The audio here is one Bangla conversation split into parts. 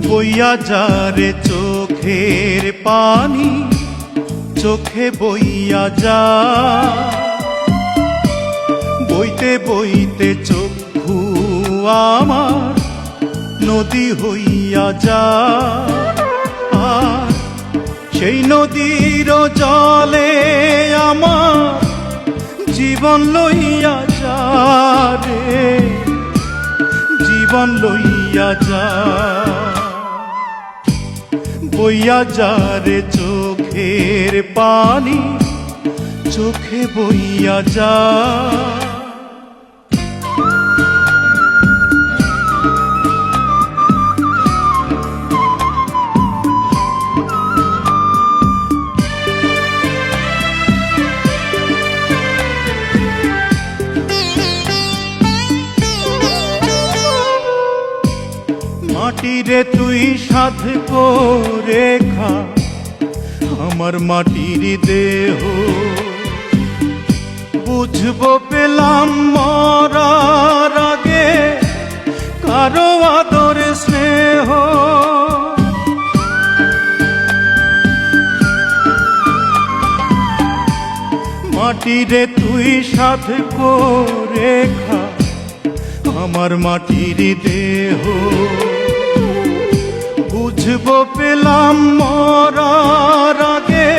বইয়া যারে চোখের পানি, চোখে বইয়া যা, বইতে বইতে চক্ষু আমার নদী হইয়া যা। আর সেই নদীর জলে আমার জীবন লইয়া যা রে, জীবন লইয়া যা। বইয়া যা রে চোখের পানি, চোখে বইয়া যা। মাটিরে তুই সাধ করে খা আমার মাটির দেহ, বুঝবো পেলাম মরার আগে কারো আদর স্নেহ। মাটিরে তুই সাধ করে খা আমার মাটির দেহ, বুঝবো পেলাম মরার আগে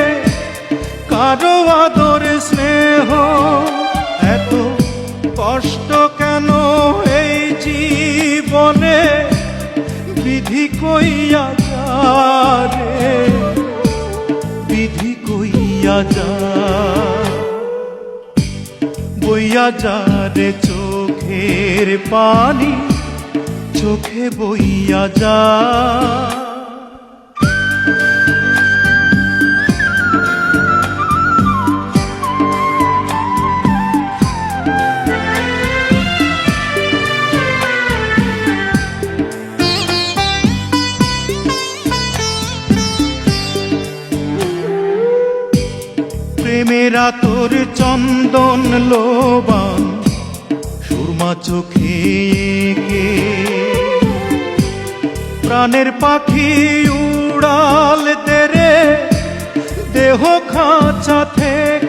কারো আদর স্নেহ। এত কষ্ট কেন এই জীবনে, বিধি কইয়া যা রে, বিধি কইয়া যা। বইয়া যা রে চোখের পানি, চোখে বইয়া যা। প্রেমেরা তোর চন্দন লোবান সুরমা চোখে গে, প্রাণের পাখি উড়াল তেরে দেহ খাঁচা থেকে।